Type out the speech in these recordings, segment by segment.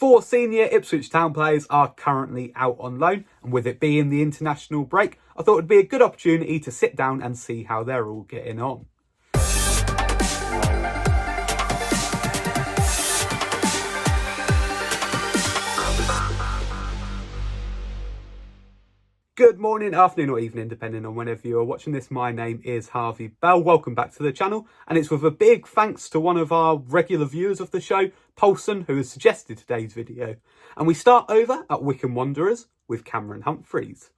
4 senior Ipswich Town players are currently out on loan, and with it being the international break, I thought it'd be a good opportunity to sit down and see how they're all getting on. Good morning, afternoon or evening, depending on whenever you are watching this. My name is Harvey Bell. Welcome back to the channel, and it's with a big thanks to one of our regular viewers of the show, Paulson, who has suggested today's video. And we start over at Wycombe Wanderers with Cameron Humphreys.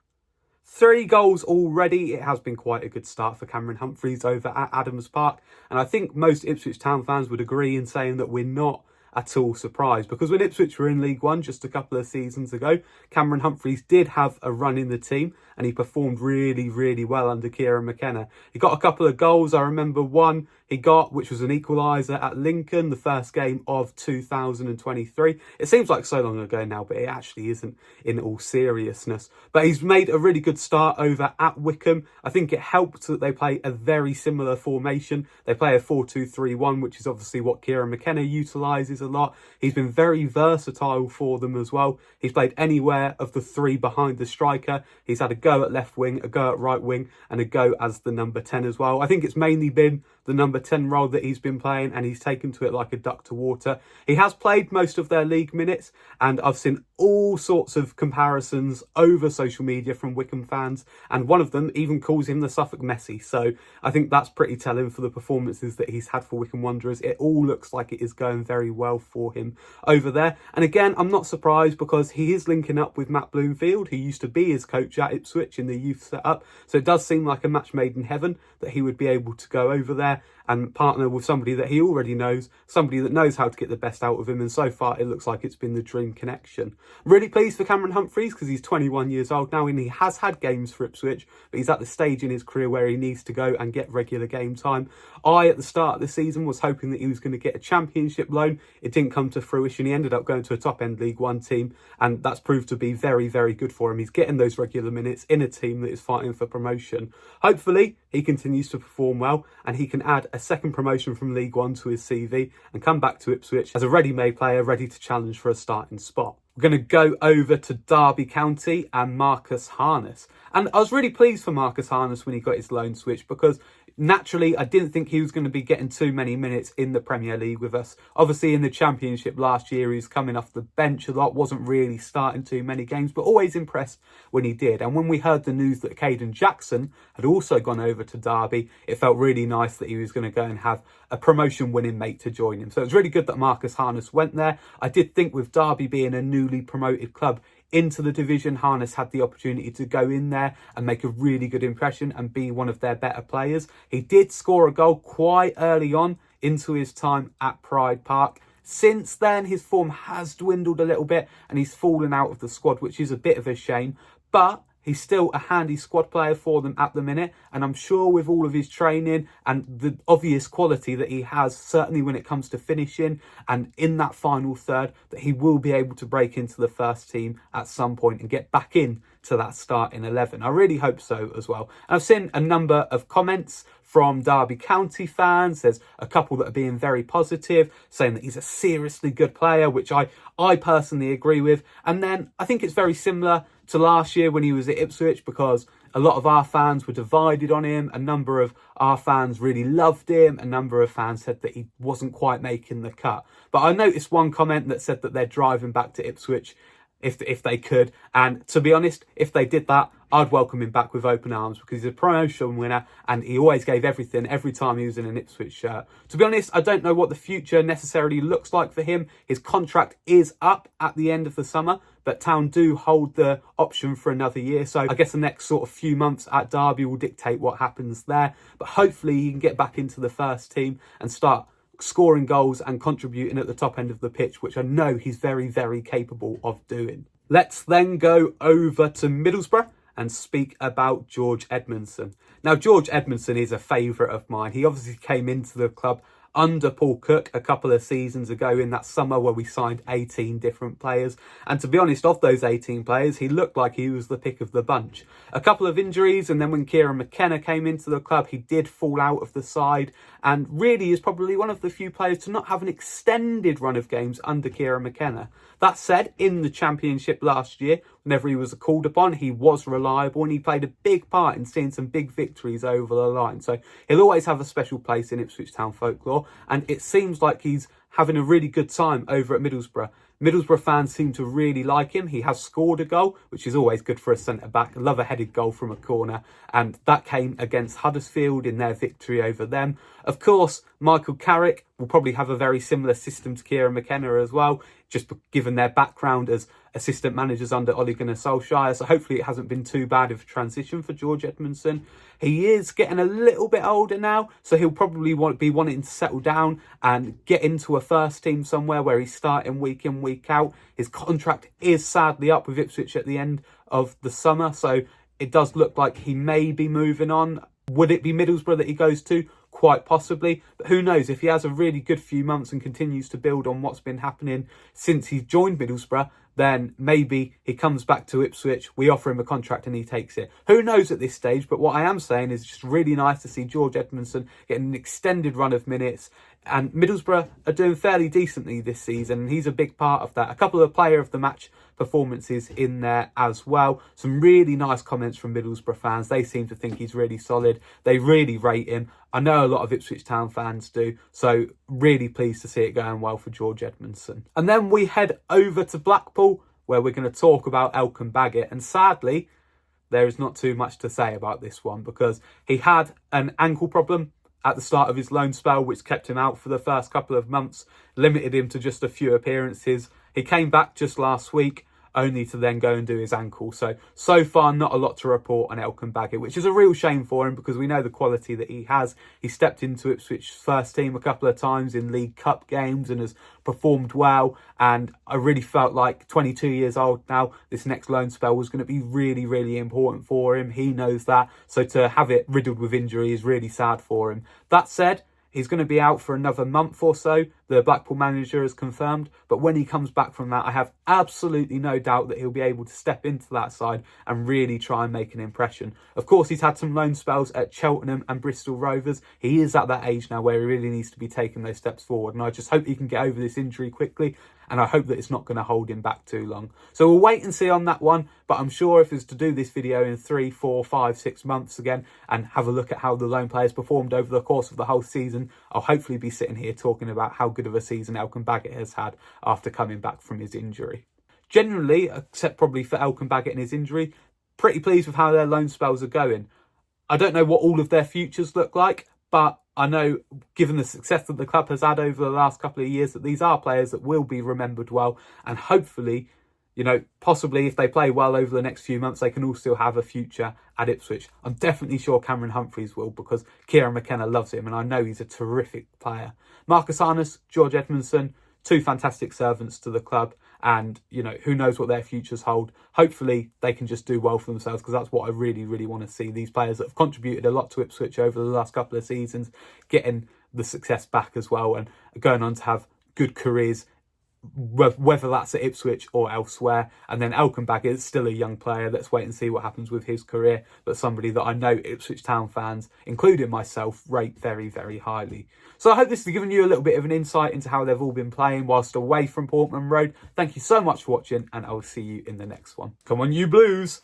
3 goals already. It has been quite a good start for Cameron Humphreys over at Adams Park, and I think most Ipswich Town fans would agree in saying that we're not at all surprised, because when Ipswich were in League One just a couple of seasons ago, Cameron Humphreys did have a run in the team and he performed really well under Kieran McKenna. He got a couple of goals. I remember one he got, which was an equaliser at Lincoln, the first game of 2023. It seems like so long ago now, but it actually isn't in all seriousness. But he's made a really good start over at Wycombe. I think it helped that they play a very similar formation. They play a 4-2-3-1, which is obviously what Kieran McKenna utilises a lot. He's been very versatile for them as well. He's played anywhere of the 3 behind the striker. He's had a go at left wing, a go at right wing, and a go as the number 10 as well. I think it's mainly been the number 10 role that he's been playing, and he's taken to it like a duck to water. He has played most of their league minutes, and I've seen all sorts of comparisons over social media from Wycombe fans, and one of them even calls him the Suffolk Messi. So I think that's pretty telling for the performances that he's had for Wycombe Wanderers. It all looks like it is going very well for him over there. And again, I'm not surprised, because he is linking up with Matt Bloomfield, who used to be his coach at Ipswich in the youth setup. So it does seem like a match made in heaven that he would be able to go over there and partner with somebody that he already knows, somebody that knows how to get the best out of him. And so far, it looks like it's been the dream connection. Really pleased for Cameron Humphreys, because he's 21 years old now and he has had games for Ipswich, but he's at the stage in his career where he needs to go and get regular game time. At the start of the season, was hoping that he was going to get a championship loan. It didn't come to fruition. He ended up going to a top-end League One team, and that's proved to be very good for him. He's getting those regular minutes in a team that is fighting for promotion. Hopefully, he continues to perform well, and he can add a second promotion from League One to his CV and come back to Ipswich as a ready-made player, ready to challenge for a starting spot. We're going to go over to Derby County and Marcus Harness. And I was really pleased for Marcus Harness when he got his loan switch, because naturally, I didn't think he was going to be getting too many minutes in the Premier League with us. Obviously, in the Championship last year, he was coming off the bench a lot, wasn't really starting too many games, but always impressed when he did. And when we heard the news that Caden Jackson had also gone over to Derby, it felt really nice that he was going to go and have a promotion-winning mate to join him. So it was really good that Marcus Harness went there. I did think with Derby being a newly promoted club into the division, Harness had the opportunity to go in there and make a really good impression and be one of their better players. He did score a goal quite early on into his time at Pride Park. Since then, his form has dwindled a little bit and he's fallen out of the squad, which is a bit of a shame. But he's still a handy squad player for them at the minute, and I'm sure with all of his training and the obvious quality that he has, certainly when it comes to finishing and in that final third, that he will be able to break into the first team at some point and get back in to that starting 11. I really hope so as well. And I've seen a number of comments from Derby County fans. There's a couple that are being very positive, saying that he's a seriously good player, which I personally agree with. And then I think it's very similar to last year when he was at Ipswich, because a lot of our fans were divided on him. A number of our fans really loved him. A number of fans said that he wasn't quite making the cut. But I noticed one comment that said that they're driving back to Ipswich if they could. And to be honest, if they did that, I'd welcome him back with open arms, because he's a promotion winner and he always gave everything every time he was in an Ipswich shirt. To be honest, I don't know what the future necessarily looks like for him. His contract is up at the end of the summer, but Town do hold the option for another year. So I guess the next sort of few months at Derby will dictate what happens there. But hopefully he can get back into the first team and start scoring goals and contributing at the top end of the pitch, which I know he's very capable of doing. Let's then go over to Middlesbrough and speak about George Edmonson. Now, George Edmonson is a favourite of mine. He obviously came into the club under Paul Cook a couple of seasons ago in that summer where we signed 18 different players. And to be honest, of those 18 players, he looked like he was the pick of the bunch. A couple of injuries, and then when Kieran McKenna came into the club, he did fall out of the side. and really is probably one of the few players to not have an extended run of games under Kieran McKenna. That said, in the Championship last year, whenever he was called upon, he was reliable and he played a big part in seeing some big victories over the line. So he'll always have a special place in Ipswich Town folklore, and it seems like he's having a really good time over at Middlesbrough. Middlesbrough fans seem to really like him. He has scored a goal, which is always good for a centre-back. I love a headed goal from a corner, and that came against Huddersfield in their victory over them. Of course, Michael Carrick will probably have a very similar system to Kieran McKenna as well, just given their background as assistant managers under Ole Gunnar Solskjaer. So hopefully it hasn't been too bad of a transition for George Edmonson. He is getting a little bit older now, so he'll probably be wanting to settle down and get into a first team somewhere where he's starting week in, week out. His contract is sadly up with Ipswich at the end of the summer, so it does look like he may be moving on. Would it be Middlesbrough that he goes to? Quite possibly, but who knows? If he has a really good few months and continues to build on what's been happening since he's joined Middlesbrough, then maybe he comes back to Ipswich, we offer him a contract and he takes it. Who knows at this stage? But what I am saying is just really nice to see George Edmonson getting an extended run of minutes. And Middlesbrough are doing fairly decently this season, and he's a big part of that. A couple of player of the match performances in there as well. Some really nice comments from Middlesbrough fans. They seem to think he's really solid. They really rate him. I know a lot of Ipswich Town fans do, so really pleased to see it going well for George Edmonson. And then we head over to Blackpool, where we're going to talk about Elam Baget. And sadly, there is not too much to say about this one, because he had an ankle problem at the start of his loan spell, which kept him out for the first couple of months, limited him to just a few appearances. He came back just last week, only to then go and do his ankle. So far, not a lot to report on Elam Baget, which is a real shame for him, because we know the quality that he has. He stepped into Ipswich's first team a couple of times in League Cup games and has performed well. And I really felt like, 22 years old now, this next loan spell was going to be really, really important for him. He knows that. So to have it riddled with injury is really sad for him. That said, he's going to be out for another month or so, the Blackpool manager has confirmed. But when he comes back from that, I have absolutely no doubt that he'll be able to step into that side and really try and make an impression. Of course, he's had some loan spells at Cheltenham and Bristol Rovers. He is at that age now where he really needs to be taking those steps forward. And I just hope he can get over this injury quickly. And I hope that it's not going to hold him back too long. So we'll wait and see on that one. But I'm sure if it's to do this video in 3, 4, 5, 6 months again and have a look at how the loan players performed over the course of the whole season, I'll hopefully be sitting here talking about how good of a season Elam Baget has had after coming back from his injury. Generally, except probably for Elam Baget and his injury, pretty pleased with how their loan spells are going. I don't know what all of their futures look like, but I know, given the success that the club has had over the last couple of years, that these are players that will be remembered well. And hopefully, you know, possibly if they play well over the next few months, they can all still have a future at Ipswich. I'm definitely sure Cameron Humphreys will, because Kieran McKenna loves him and I know he's a terrific player. Marcus Arnott, George Edmonson, two fantastic servants to the club, and, you know, who knows what their futures hold. Hopefully they can just do well for themselves, because that's what I really, really want to see. These players that have contributed a lot to Ipswich over the last couple of seasons, getting the success back as well and going on to have good careers, whether that's at Ipswich or elsewhere. And then Elam Baget is still a young player. Let's wait and see what happens with his career, but somebody that I know Ipswich Town fans, including myself, rate very, very highly. So I hope this has given you a little bit of an insight into how they've all been playing whilst away from Portman Road. Thank you so much for watching, and I will see you in the next one. Come on, you Blues!